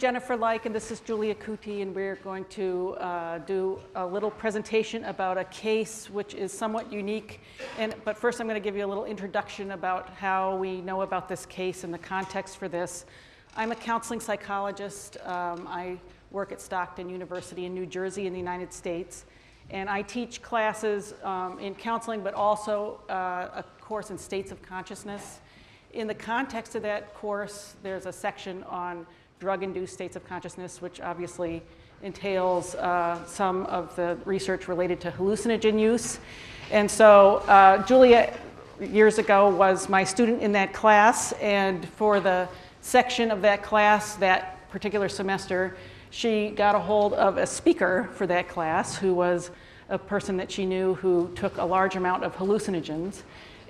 Jennifer Lyke, and this is Julia Kuti, and we're going to do a little presentation about a case which is somewhat unique. But first, I'm going to give you a little introduction about how we know about this case and the context for this. I'm a counseling psychologist. I work at Stockton University in New Jersey in the United States, and I teach classes in counseling, but also a course in states of consciousness. In the context of that course, there's a section on drug-induced states of consciousness, which obviously entails some of the research related to hallucinogen use. And so Julia, years ago, was my student in that class, and for the section of that class that particular semester, she got a hold of a speaker for that class who was a person that she knew who took a large amount of hallucinogens.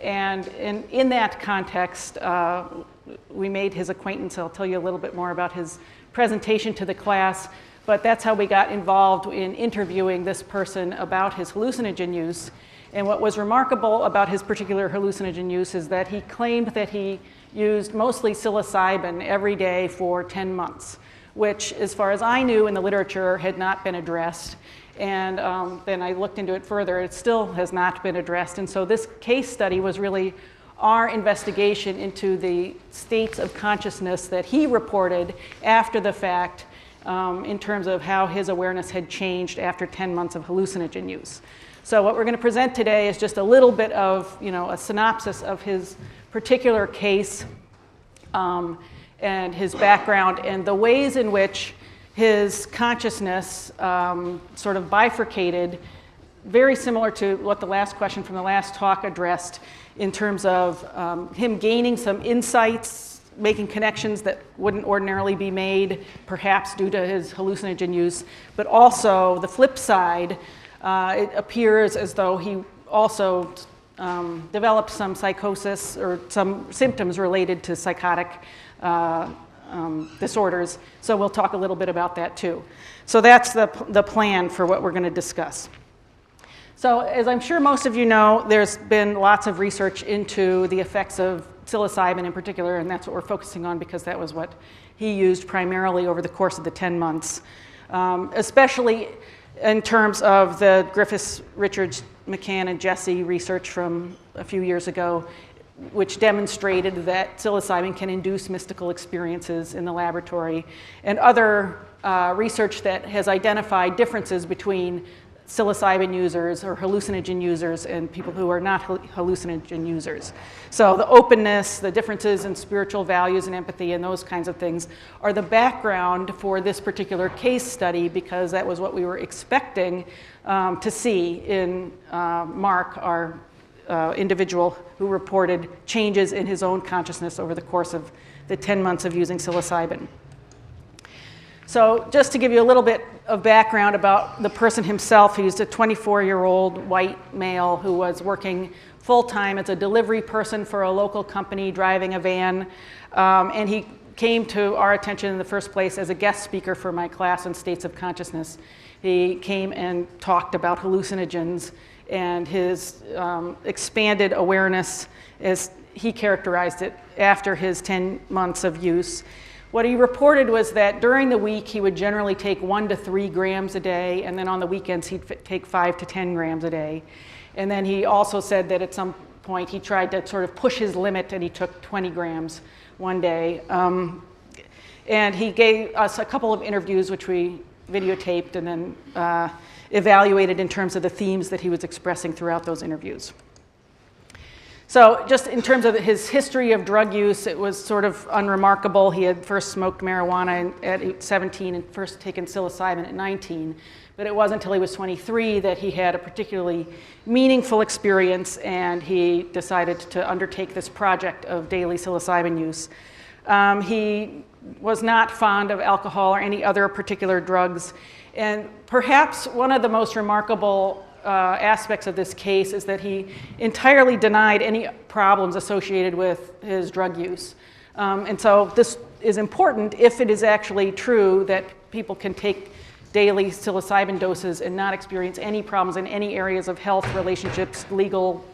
And in that context, we made his acquaintance. I'll tell you a little bit more about his presentation to the class, but that's how we got involved in interviewing this person about his hallucinogen use. And what was remarkable about his particular hallucinogen use is that he claimed that he used mostly psilocybin every day for 10 months, which, as far as I knew in the literature, had not been addressed. And then I looked into it further. It still has not been addressed. And so this case study was really our investigation into the states of consciousness that he reported after the fact in terms of how his awareness had changed after 10 months of hallucinogen use. So what we're going to present today is just a little bit of, a synopsis of his particular case and his background and the ways in which his consciousness sort of bifurcated, very similar to what the last question from the last talk addressed in terms of him gaining some insights, making connections that wouldn't ordinarily be made, perhaps due to his hallucinogen use, but also the flip side, it appears as though he also developed some psychosis or some symptoms related to psychotic disorders. So we'll talk a little bit about that too. So that's the plan for what we're going to discuss. So as I'm sure most of you know, there's been lots of research into the effects of psilocybin in particular, and that's what we're focusing on because that was what he used primarily over the course of the 10 months, especially in terms of the Griffiths, Richards, McCann, and Jesse research from a few years ago, which demonstrated that psilocybin can induce mystical experiences in the laboratory, and other research that has identified differences between psilocybin users or hallucinogen users and people who are not hallucinogen users. So the openness, the differences in spiritual values and empathy and those kinds of things are the background for this particular case study because that was what we were expecting to see in Mark, our individual who reported changes in his own consciousness over the course of the 10 months of using psilocybin. So just to give you a little bit of background about the person himself, he's a 24-year-old white male who was working full-time as a delivery person for a local company driving a van, and he came to our attention in the first place as a guest speaker for my class on states of consciousness. He came and talked about hallucinogens and his expanded awareness, as he characterized it, after his 10 months of use. What he reported was that during the week, he would generally take 1 to 3 grams a day, and then on the weekends, he'd take 5 to 10 grams a day. And then he also said that at some point, he tried to sort of push his limit, and he took 20 grams one day. And he gave us a couple of interviews, which we videotaped and then evaluated in terms of the themes that he was expressing throughout those interviews. So just in terms of his history of drug use, it was sort of unremarkable. He had first smoked marijuana at 17 and first taken psilocybin at 19. But it wasn't until he was 23 that he had a particularly meaningful experience, and he decided to undertake this project of daily psilocybin use. He was not fond of alcohol or any other particular drugs. And perhaps one of the most remarkable aspects of this case is that he entirely denied any problems associated with his drug use. And so this is important if it is actually true that people can take daily psilocybin doses and not experience any problems in any areas of health, relationships, legal,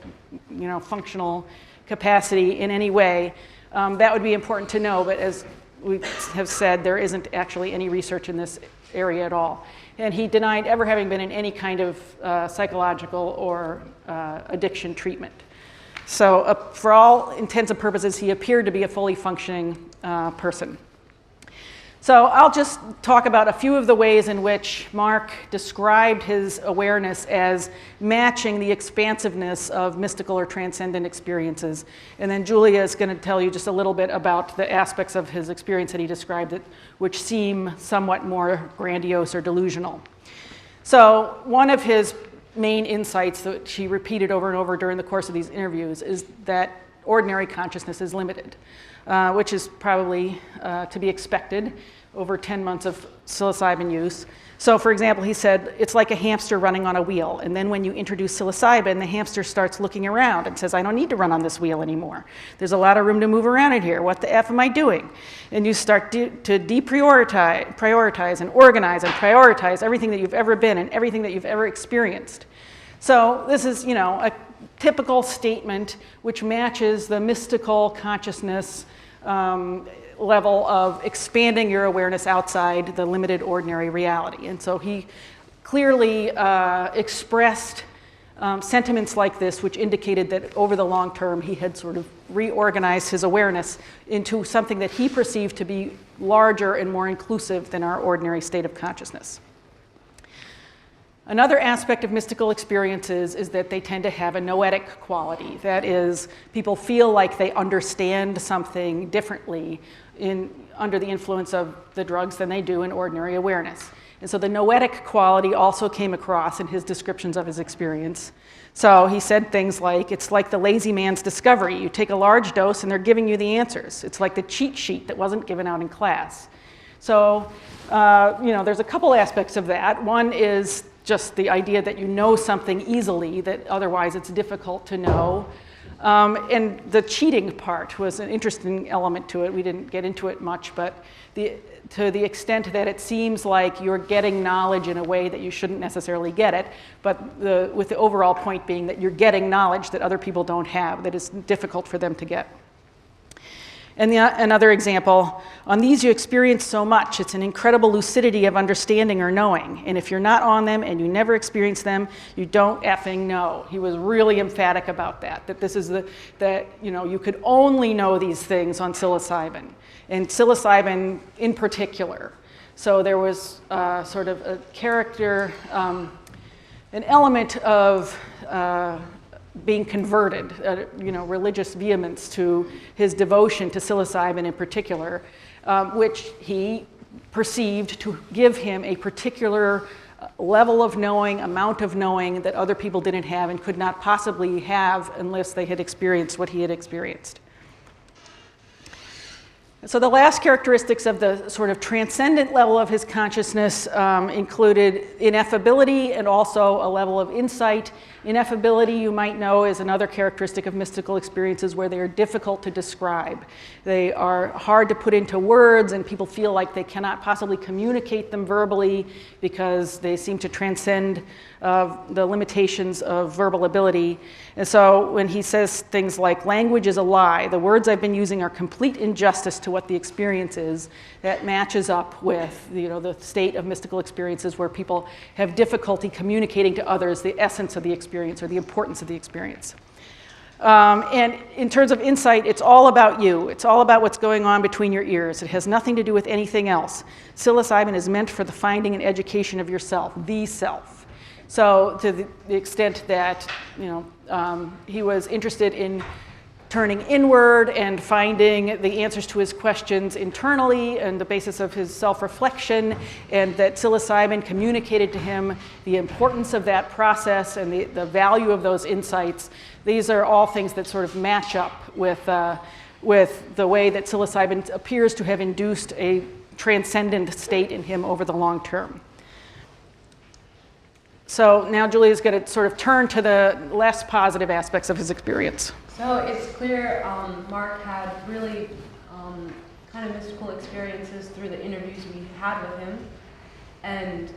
functional capacity in any way. That would be important to know, but as we have said there isn't actually any research in this area at all. And he denied ever having been in any kind of psychological or addiction treatment. So for all intents and purposes, he appeared to be a fully functioning person. So I'll just talk about a few of the ways in which Mark described his awareness as matching the expansiveness of mystical or transcendent experiences. And then Julia is going to tell you just a little bit about the aspects of his experience that he described which seem somewhat more grandiose or delusional. So one of his main insights that he repeated over and over during the course of these interviews is that ordinary consciousness is limited, which is probably to be expected over 10 months of psilocybin use. So for example, he said, it's like a hamster running on a wheel. And then when you introduce psilocybin, the hamster starts looking around and says, I don't need to run on this wheel anymore. There's a lot of room to move around in here. What the F am I doing? And you start to prioritize and organize and prioritize everything that you've ever been and everything that you've ever experienced. So this is, a typical statement which matches the mystical consciousness level of expanding your awareness outside the limited ordinary reality. And so he clearly expressed sentiments like this, which indicated that over the long term he had sort of reorganized his awareness into something that he perceived to be larger and more inclusive than our ordinary state of consciousness. Another aspect of mystical experiences is that they tend to have a noetic quality. That is, people feel like they understand something differently under the influence of the drugs than they do in ordinary awareness. And so the noetic quality also came across in his descriptions of his experience. So he said things like, it's like the lazy man's discovery. You take a large dose and they're giving you the answers. It's like the cheat sheet that wasn't given out in class. So, there's a couple aspects of that. One is just the idea that you know something easily that otherwise it's difficult to know. And the cheating part was an interesting element to it. We didn't get into it much, but to the extent that it seems like you're getting knowledge in a way that you shouldn't necessarily get it, but with the overall point being that you're getting knowledge that other people don't have, that is difficult for them to get. And another example, on these you experience so much. It's an incredible lucidity of understanding or knowing. And if you're not on them and you never experience them, you don't effing know. He was really emphatic about that this is you could only know these things on psilocybin, and psilocybin in particular. So there was sort of a character, an element of being converted, religious vehemence to his devotion to psilocybin in particular, which he perceived to give him a particular level of knowing, amount of knowing that other people didn't have and could not possibly have unless they had experienced what he had experienced. So the last characteristics of the sort of transcendent level of his consciousness included ineffability and also a level of insight. Ineffability, you might know, is another characteristic of mystical experiences where they are difficult to describe. They are hard to put into words, and people feel like they cannot possibly communicate them verbally because they seem to transcend the limitations of verbal ability. And so when he says things like, language is a lie, the words I've been using are complete injustice to what the experience is, that matches up with the state of mystical experiences where people have difficulty communicating to others the essence of the experience or the importance of the experience. And in terms of insight, it's all about you. It's all about what's going on between your ears. It has nothing to do with anything else. Psilocybin is meant for the finding and education of yourself, the self. So to the extent that he was interested in turning inward and finding the answers to his questions internally and the basis of his self-reflection, and that psilocybin communicated to him the importance of that process and the value of those insights. These are all things that sort of match up with the way that psilocybin appears to have induced a transcendent state in him over the long term. So now Julia's going to sort of turn to the less positive aspects of his experience. So it's clear Mark had really kind of mystical experiences through the interviews we had with him. And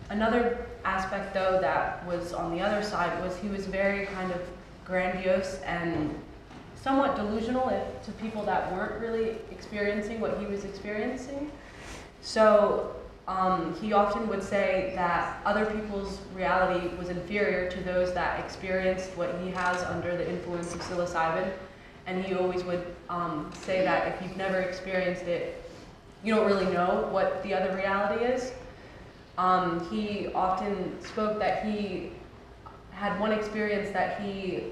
another aspect, though, that was on the other side was he was very kind of grandiose and somewhat delusional to people that weren't really experiencing what he was experiencing. So he often would say that other people's reality was inferior to those that experienced what he has under the influence of psilocybin. And he always would say that if you've never experienced it, you don't really know what the other reality is. He often spoke that he had one experience that he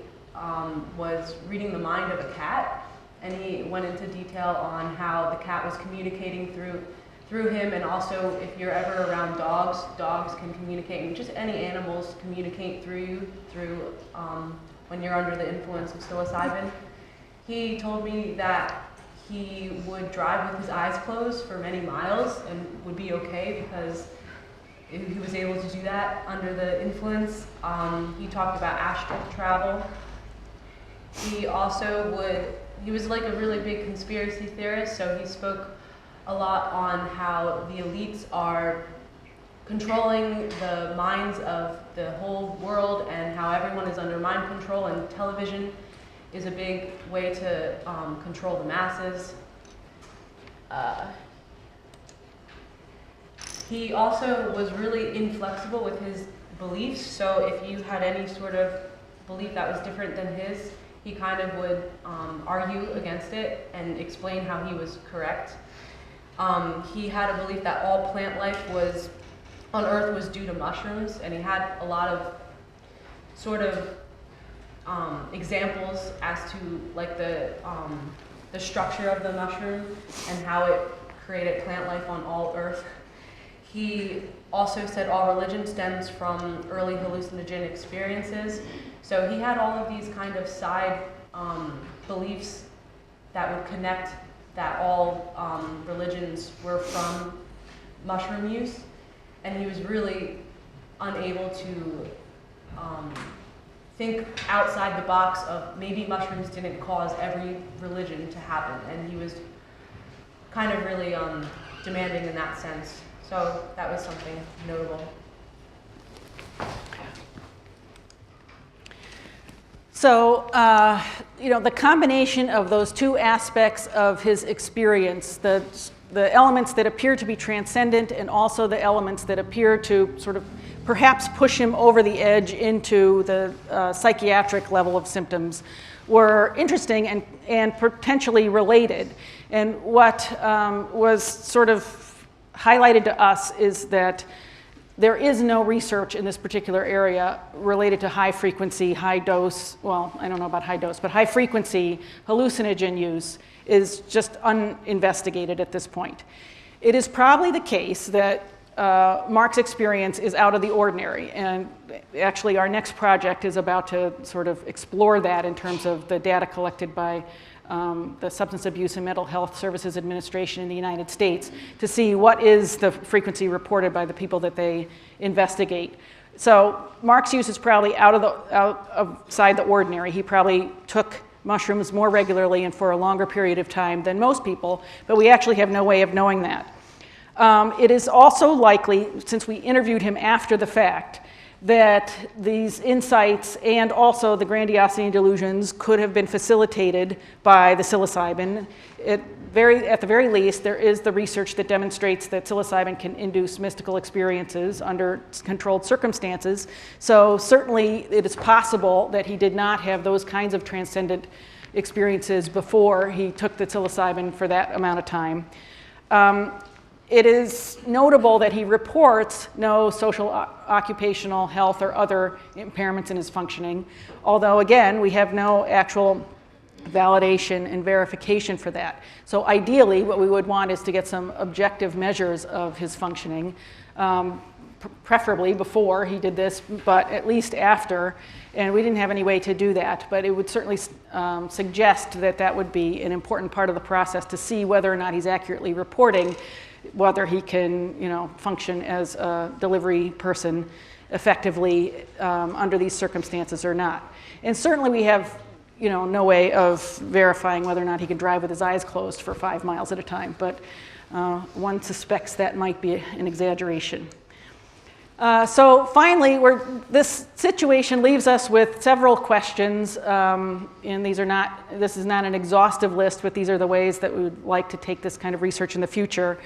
was reading the mind of a cat, and he went into detail on how the cat was communicating through him, and also if you're ever around dogs, dogs can communicate, and just any animals communicate through you when you're under the influence of psilocybin. He told me that he would drive with his eyes closed for many miles and would be okay because he was able to do that under the influence. He talked about astral travel. He was like a really big conspiracy theorist, so he spoke a lot on how the elites are controlling the minds of the whole world and how everyone is under mind control, and television is a big way to control the masses. He also was really inflexible with his beliefs, so if you had any sort of belief that was different than his, he kind of would argue against it and explain how he was correct. He had a belief that all plant life on Earth was due to mushrooms, and he had a lot of sort of examples as to like the structure of the mushroom and how it created plant life on all Earth. He also said all religion stems from early hallucinogen experiences. So he had all of these kind of side beliefs that would connect that all religions were from mushroom use. And he was really unable to think outside the box of maybe mushrooms didn't cause every religion to happen. And he was kind of really demanding in that sense. So that was something notable. So, the combination of those two aspects of his experience, the elements that appear to be transcendent and also the elements that appear to sort of perhaps push him over the edge into the psychiatric level of symptoms, were interesting and potentially related. And what was sort of highlighted to us is that there is no research in this particular area related to high frequency, high dose, well, I don't know about high dose, but high frequency hallucinogen use is just uninvestigated at this point. It is probably the case that Mark's experience is out of the ordinary, and actually our next project is about to sort of explore that in terms of the data collected by the Substance Abuse and Mental Health Services Administration in the United States to see what is the frequency reported by the people that they investigate. So Mark's use is probably outside the ordinary. He probably took mushrooms more regularly and for a longer period of time than most people, but we actually have no way of knowing that. It is also likely, since we interviewed him after the fact, that these insights and also the grandiosity and delusions could have been facilitated by the psilocybin. At the very least, there is the research that demonstrates that psilocybin can induce mystical experiences under controlled circumstances. So certainly it is possible that he did not have those kinds of transcendent experiences before he took the psilocybin for that amount of time. It is notable that he reports no social, occupational, health, or other impairments in his functioning, although, again, we have no actual validation and verification for that. So ideally, what we would want is to get some objective measures of his functioning, preferably before he did this, but at least after, and we didn't have any way to do that, but it would certainly suggest that that would be an important part of the process to see whether or not he's accurately reporting whether he can, function as a delivery person effectively under these circumstances or not. And certainly we have, no way of verifying whether or not he can drive with his eyes closed for 5 miles at a time, but one suspects that might be an exaggeration. So finally, this situation leaves us with several questions, and this is not an exhaustive list, but these are the ways that we would like to take this kind of research in the future.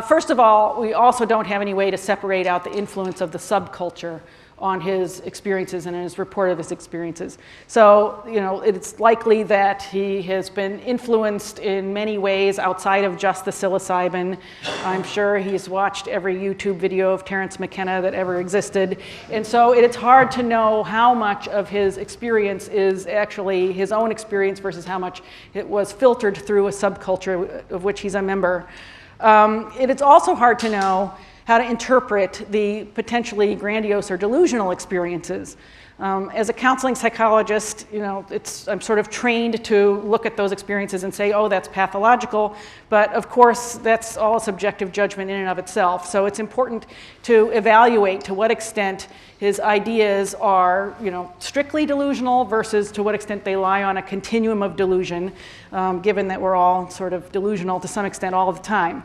First of all, we also don't have any way to separate out the influence of the subculture on his experiences and his report of his experiences. So, it's likely that he has been influenced in many ways outside of just the psilocybin. I'm sure he's watched every YouTube video of Terence McKenna that ever existed. And so it's hard to know how much of his experience is actually his own experience versus how much it was filtered through a subculture of which he's a member. It's also hard to know how to interpret the potentially grandiose or delusional experiences. As a counseling psychologist, I'm sort of trained to look at those experiences and say, oh, that's pathological, but of course, that's all a subjective judgment in and of itself. So it's important to evaluate to what extent his ideas are, strictly delusional versus to what extent they lie on a continuum of delusion, given that we're all sort of delusional to some extent all the time.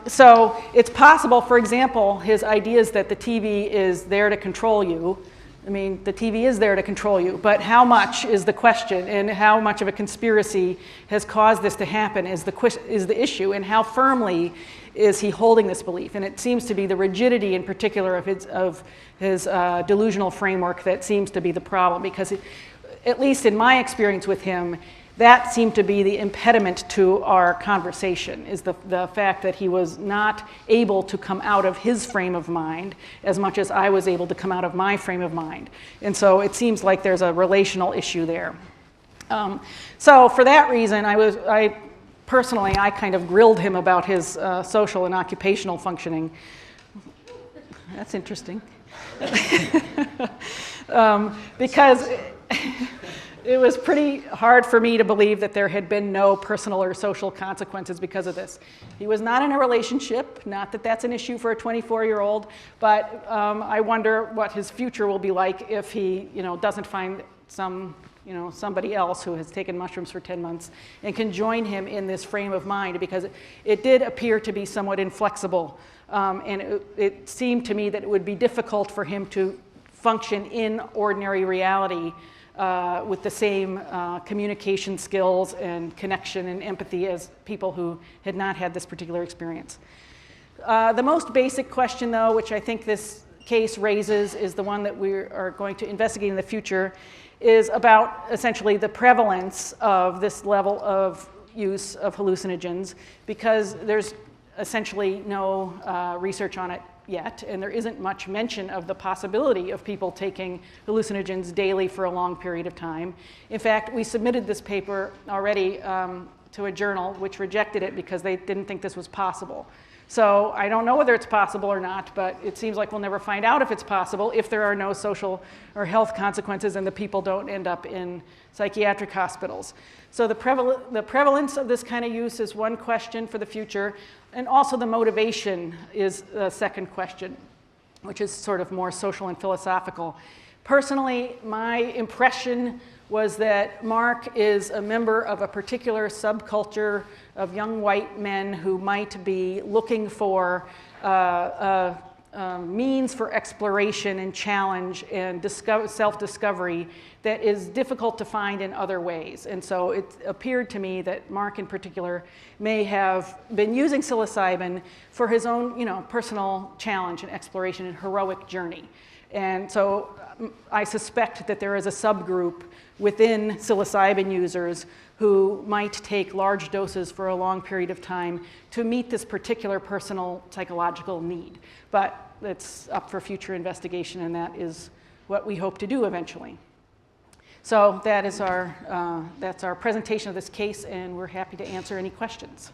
So it's possible, for example, his ideas that the TV is there to control you. I mean, the TV is there to control you, but how much is the question, and how much of a conspiracy has caused this to happen is the issue, and how firmly is he holding this belief? And it seems to be the rigidity in particular of his delusional framework that seems to be the problem, because at least in my experience with him, that seemed to be the impediment to our conversation, is the fact that he was not able to come out of his frame of mind as much as I was able to come out of my frame of mind. And so it seems like there's a relational issue there. So for that reason, I personally kind of grilled him about his social and occupational functioning. That's interesting. Because it was pretty hard for me to believe that there had been no personal or social consequences because of this. He was not in a relationship, not that that's an issue for a 24-year-old, but I wonder what his future will be like if he, doesn't find somebody else who has taken mushrooms for 10 months and can join him in this frame of mind, because it did appear to be somewhat inflexible, and it seemed to me that it would be difficult for him to function in ordinary reality with the same communication skills and connection and empathy as people who had not had this particular experience. The most basic question, though, which I think this case raises, is the one that we are going to investigate in the future, is about essentially the prevalence of this level of use of hallucinogens, because there's essentially no research on it yet, and there isn't much mention of the possibility of people taking hallucinogens daily for a long period of time. In fact, we submitted this paper already to a journal which rejected it because they didn't think this was possible. So I don't know whether it's possible or not, but it seems like we'll never find out if it's possible if there are no social or health consequences and the people don't end up in psychiatric hospitals. So the prevalence of this kind of use is one question for the future, and also the motivation is a second question, which is sort of more social and philosophical. Personally, my impression was that Mark is a member of a particular subculture of young white men who might be looking for means for exploration and challenge and self-discovery that is difficult to find in other ways. And so it appeared to me that Mark in particular may have been using psilocybin for his own, personal challenge and exploration and heroic journey. And so I suspect that there is a subgroup within psilocybin users who might take large doses for a long period of time to meet this particular personal psychological need. But it's up for future investigation, and that is what we hope to do eventually. So that is that's our presentation of this case, and we're happy to answer any questions.